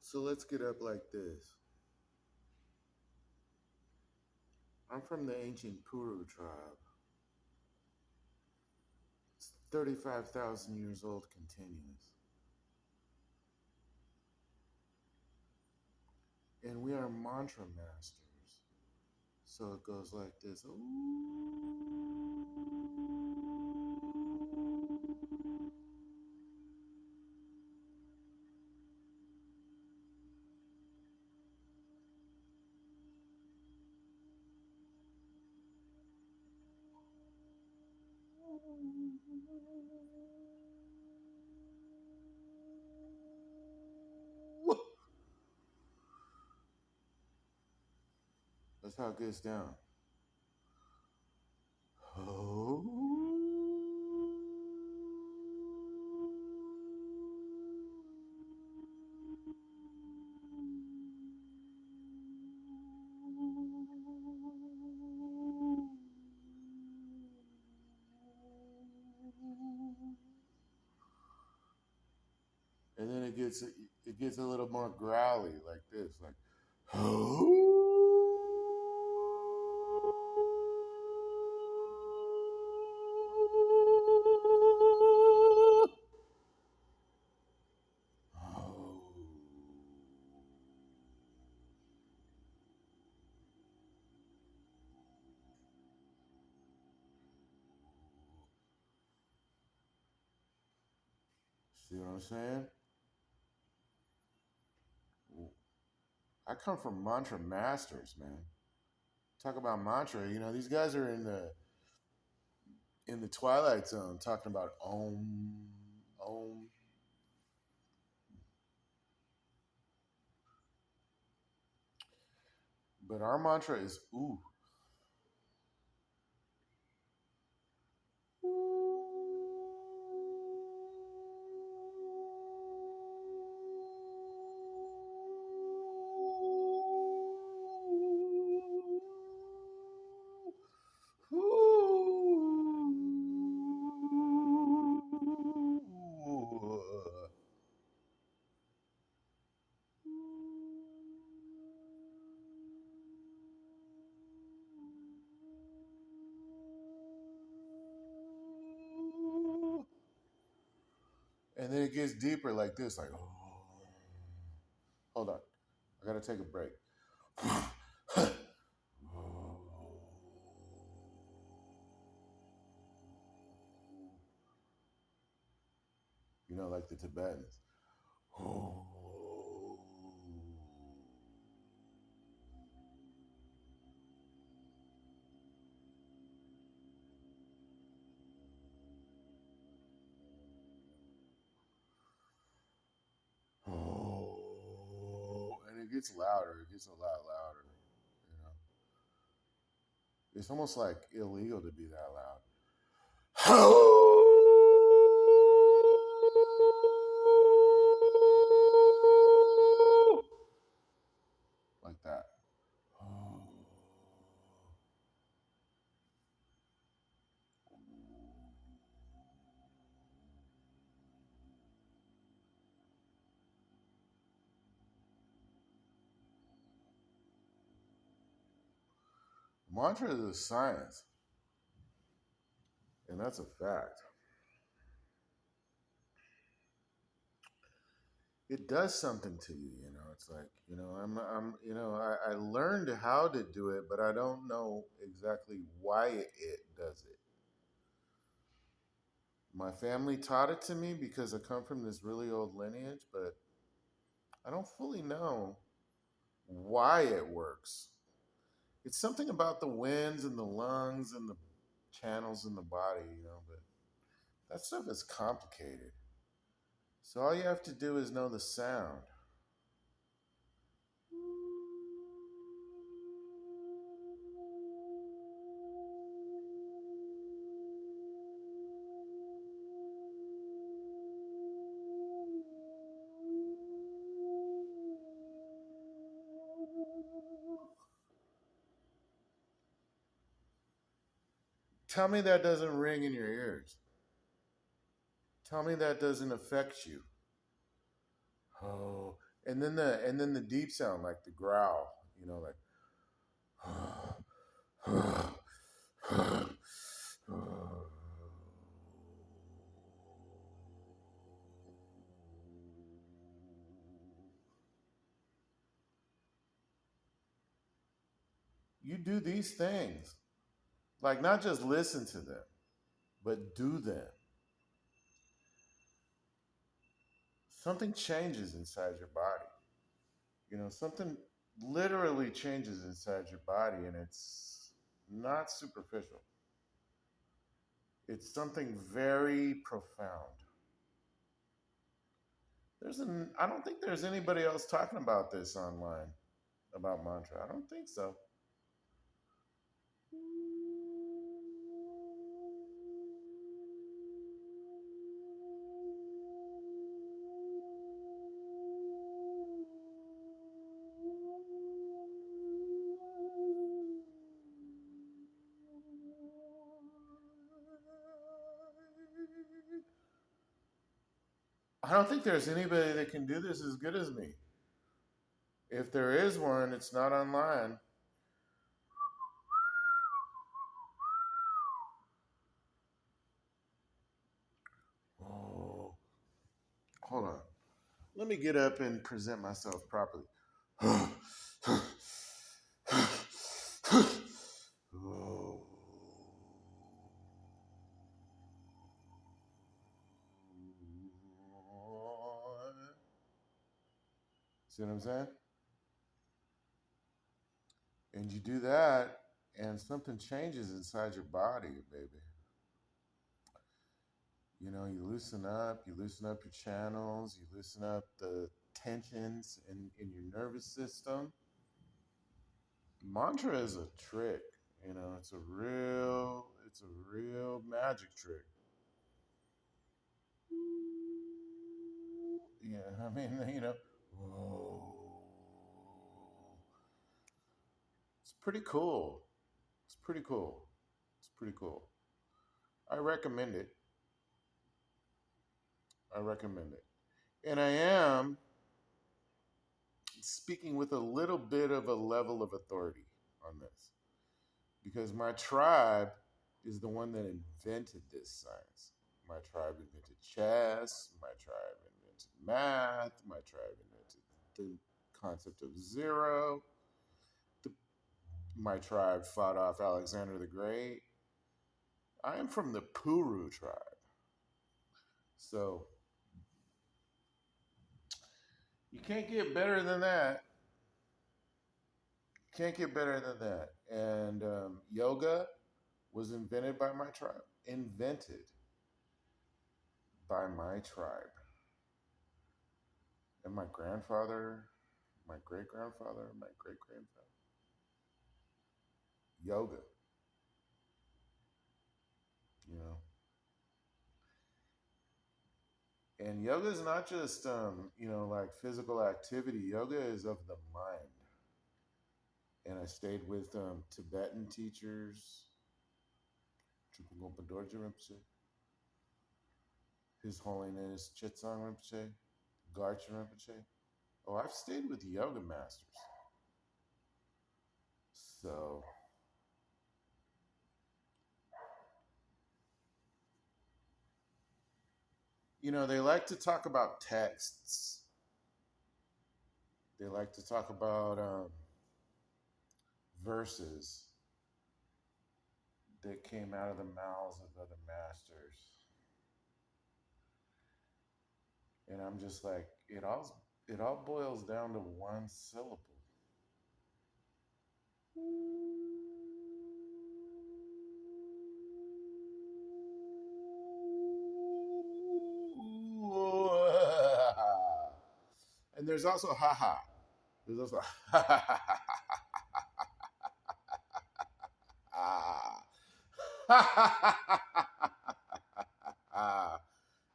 So let's get up like this. I'm from the ancient Puru tribe. It's 35,000 years old continuous. And we are mantra masters. So it goes like this. That's how it gets down. Oh. And then it gets a little more growly like this, like see what I'm saying? I come from mantra masters, man. Talk about mantra. These guys are in the twilight zone talking about om. But our mantra is ooh. And then it gets deeper like this, like, oh. Hold on. I gotta take a break. Like the Tibetans. And it gets louder. It gets a lot louder. You know, it's almost like illegal to be that loud. Like that. Mantra is a science, and that's a fact. It does something to you. It's like, I learned how to do it, but I don't know exactly why it does it. My family taught it to me because I come from this really old lineage, but I don't fully know why it works. It's something about the winds and the lungs and the channels in the body, but that stuff is complicated. So all you have to do is know the sound. Tell me that doesn't ring in your ears. Tell me that doesn't affect you. Oh, and then the deep sound like the growl, like you do these things. Like, not just listen to them, but do them. Something changes inside your body. Something literally changes inside your body, and it's not superficial. It's something very profound. I don't think there's anybody else talking about this online, about mantra. I don't think so. I don't think there's anybody that can do this as good as me. If there is one, it's not online. Oh, hold on. Let me get up and present myself properly. Oh. See what I'm saying? And you do that, and something changes inside your body, baby. You loosen up your channels, you loosen up the tensions in your nervous system. Mantra is a trick, it's a real magic trick. Yeah, I mean, whoa. It's pretty cool. It's pretty cool. It's pretty cool. I recommend it. I recommend it. And I am speaking with a little bit of a level of authority on this because my tribe is the one that invented this science. My tribe invented chess. My tribe invented math. My tribe invented the concept of zero. The, my tribe fought off Alexander the Great. I am from the Puru tribe. So you can't get better than that. Can't get better than that. And yoga was invented by my tribe. Invented by my tribe. And my grandfather, my great grandfather, my great grandfather. Yoga, you know. And yoga is not just, like physical activity. Yoga is of the mind. And I stayed with Tibetan teachers, Trungpa Dorje Rinpoche, His Holiness Chitsang Rinpoche, Garchen Rinpoche. Oh, I've stayed with yoga masters. So, they like to talk about texts. They like to talk about verses that came out of the mouths of other masters. And I'm just like, it all boils down to one syllable. And there's also haha. There's also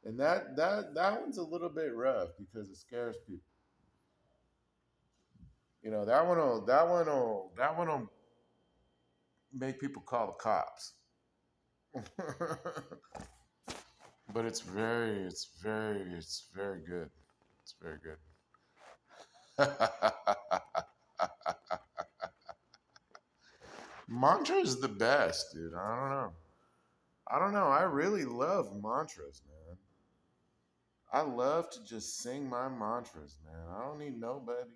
and that one's a little bit rough because it scares people. That one will make people call the cops. But it's very good. It's very good. Mantra is the best, dude. I don't know. I don't know. I really love mantras, man. I love to just sing my mantras, man. I don't need nobody.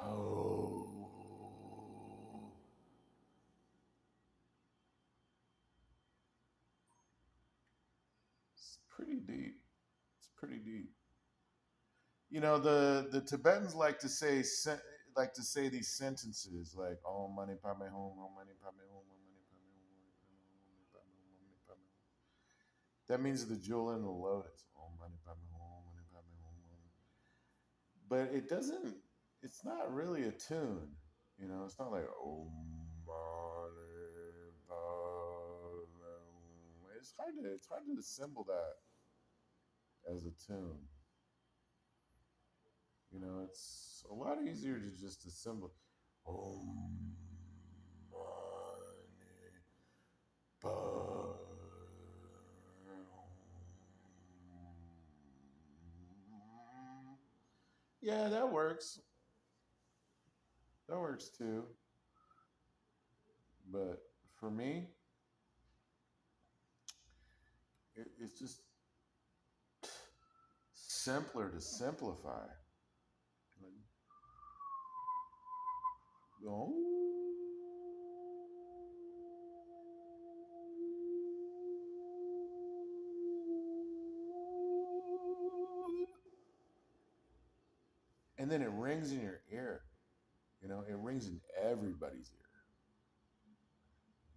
Oh, it's pretty deep. It's pretty deep. You know, the Tibetans like to say these sentences like "Om mani padme hum, Om mani padme hum, Om mani padme hum, Om mani padme hum, Om mani padme hum." That means the jewel in the lotus. Om mani padme hum, Om mani padme hum, but it doesn't. It's not really a tune. You know, it's not like Om mani padme hum. It's hard to assemble that as a tune. You know, it's a lot easier to just assemble. Om mani padme hum. Yeah, that works. That works too. But for me, it's just simpler to simplify. Like, oh. And then it rings in your ear. You know, it rings in everybody's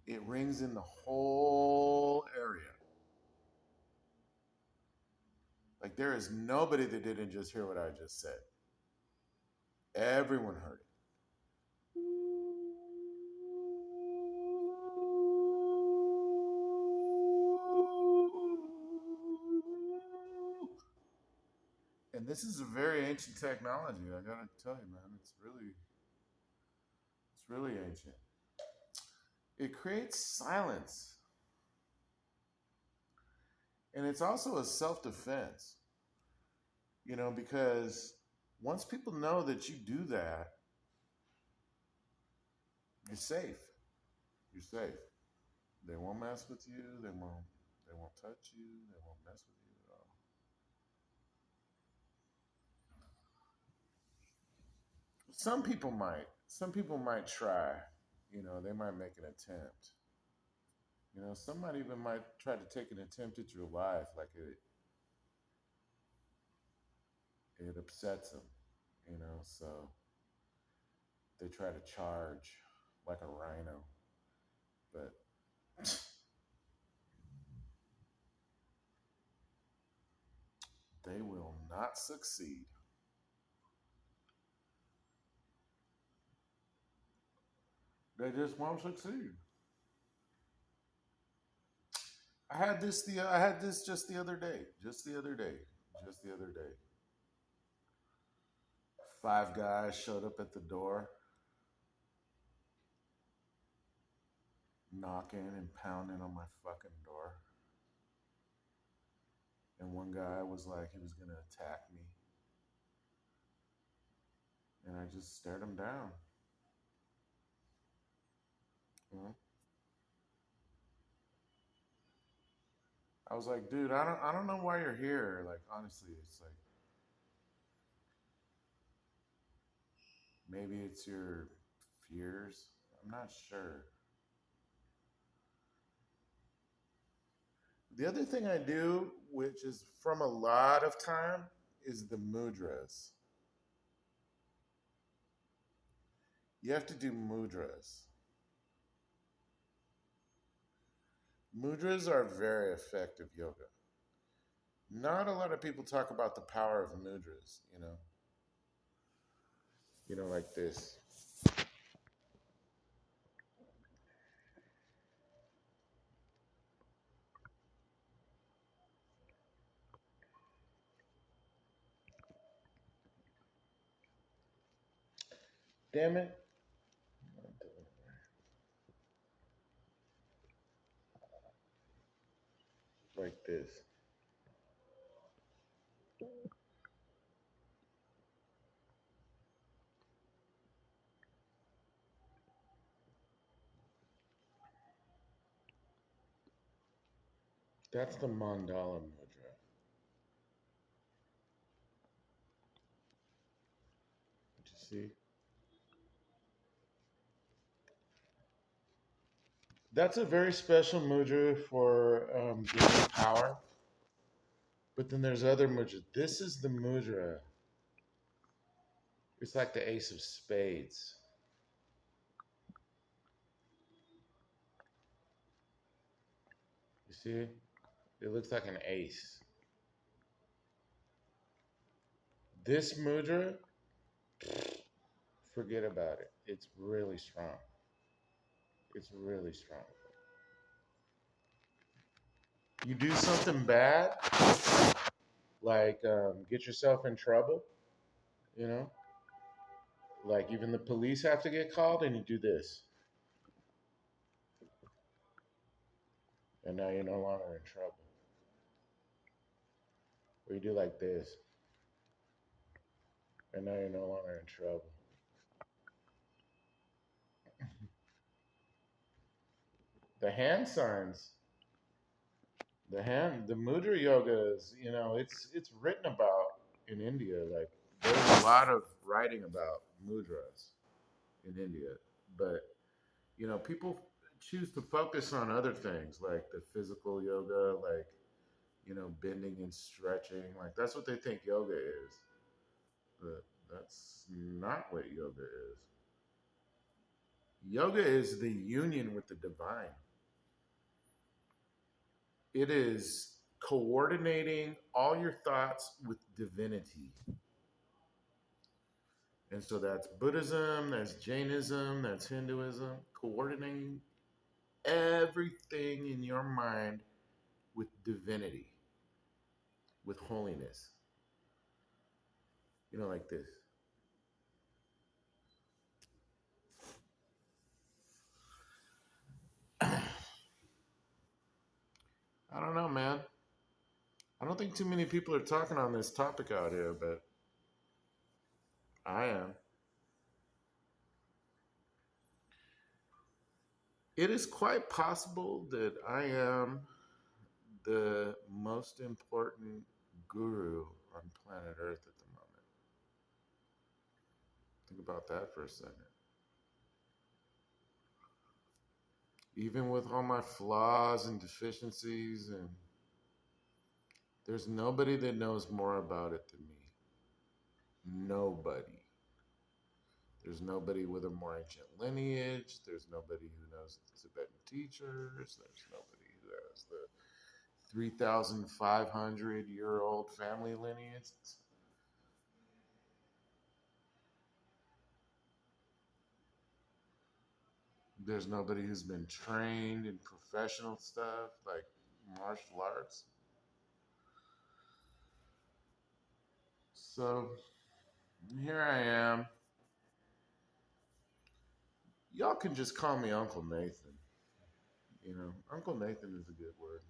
ear. It rings in the whole area. Like there is nobody that didn't just hear what I just said. Everyone heard it. And this is a very ancient technology. I gotta tell you, man, it's really ancient. It creates silence, and it's also a self-defense. You know, because once people know that you do that, you're safe. You're safe. They won't mess with you. They won't touch you. They won't mess with you at all. Some people might. Some people might try. You know, they might make an attempt. You know, somebody even might try to take an attempt at your life, like it upsets them. You know, so they try to charge like a rhino, but they will not succeed. They just won't succeed. I had this just the other day. Just the other day. Just the other day. Five guys showed up at the door, knocking and pounding on my fucking door. And one guy was like he was gonna attack me, and I just stared him down. You know? I was like, dude, I don't know why you're here. Like honestly, it's like maybe it's your fears. I'm not sure. The other thing I do, which is from a lot of time, is the mudras. You have to do mudras. Mudras are very effective yoga. Not a lot of people talk about the power of mudras, like this. Damn it. Like this. That's the mandala mudra. Did you see? That's a very special mudra for gaining power. But then there's other mudras. This is the mudra. It's like the ace of spades. You see? It looks like an ace. This mudra, forget about it. It's really strong. It's really strong. You do something bad, like get yourself in trouble, you know? Like even the police have to get called, and you do this. And now you're no longer in trouble. Or you do like this, and now you're no longer in trouble. The hand signs, the mudra yoga is, it's written about in India. Like there's a lot of writing about mudras in India, but people choose to focus on other things like the physical yoga, like bending and stretching. Like that's what they think yoga is, but that's not what yoga is. Yoga is the union with the divine. It is coordinating all your thoughts with divinity. And so that's Buddhism, that's Jainism, that's Hinduism, coordinating everything in your mind with divinity, with holiness. Like this. I don't know, man. I don't think too many people are talking on this topic out here, but I am. It is quite possible that I am the most important guru on planet Earth at the moment. Think about that for a second. Even with all my flaws and deficiencies, and there's nobody that knows more about it than me. Nobody. There's nobody with a more ancient lineage. There's nobody who knows the Tibetan teachers. There's nobody who has the 3,500-year-old family lineage. There's nobody who's been trained in professional stuff like martial arts. So here I am. Y'all can just call me Uncle Nathan. Uncle Nathan is a good word.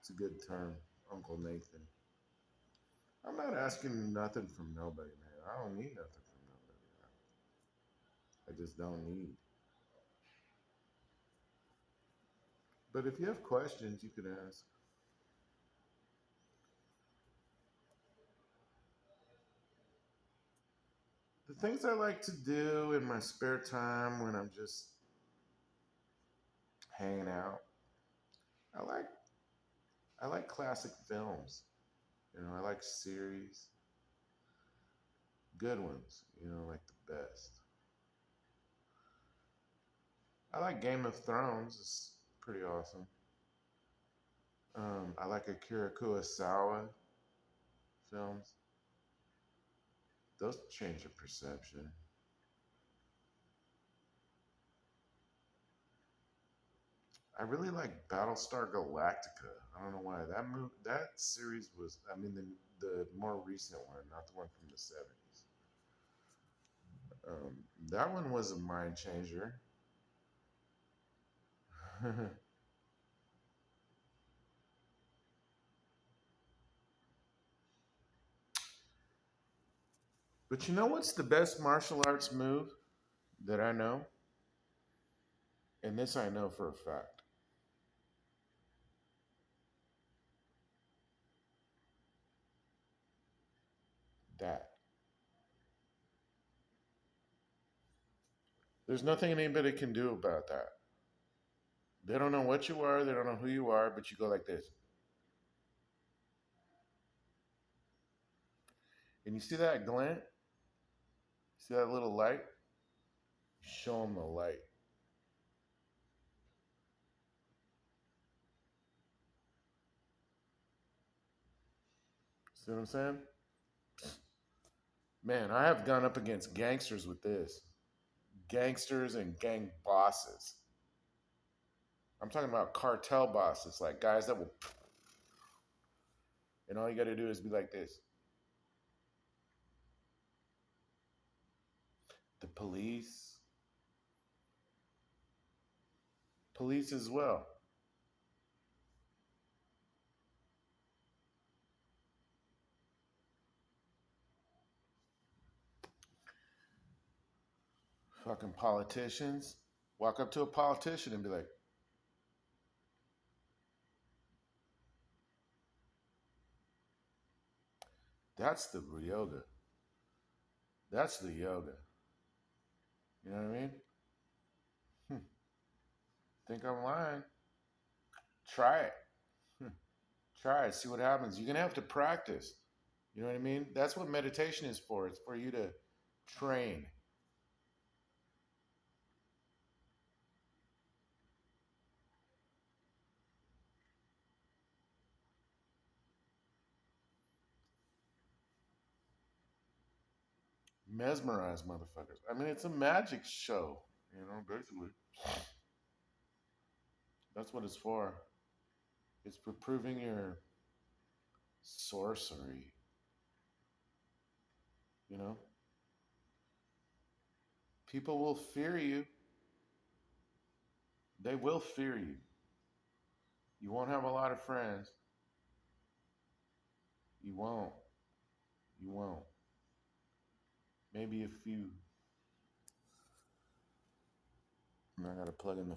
It's a good term, Uncle Nathan. I'm not asking nothing from nobody, man. I don't need nothing from nobody. I just don't need. But if you have questions, you can ask. The things I like to do in my spare time when I'm just hanging out, I like I like classic films. I like series, good ones. Like the best. I like Game of Thrones. It's pretty awesome. I like Akira Kurosawa films. Those change your perception. I really like Battlestar Galactica. I don't know why that series was. I mean, the more recent one, not the one from the 70s. That one was a mind changer. But you know what's the best martial arts move that I know? And this I know for a fact. That. There's nothing anybody can do about that. They don't know what you are, they don't know who you are, but you go like this. And you see that glint? See that little light? Show them the light. See what I'm saying? Man, I have gone up against gangsters with this. Gangsters and gang bosses. I'm talking about cartel bosses, like guys that will, and all you got to do is be like this. The police as well. Fucking politicians. Walk up to a politician and be like, that's the yoga. That's the yoga. You know what I mean? Hmm. Think I'm lying? Try it. Hmm. Try it. See what happens. You're going to have to practice. You know what I mean? That's what meditation is for. It's for you to train. Mesmerize motherfuckers. I mean, it's a magic show, basically. That's what it's for. It's for proving your sorcery, you know? People will fear you. They will fear you. You won't have a lot of friends. You won't. You won't. Maybe a few. And I gotta plug in the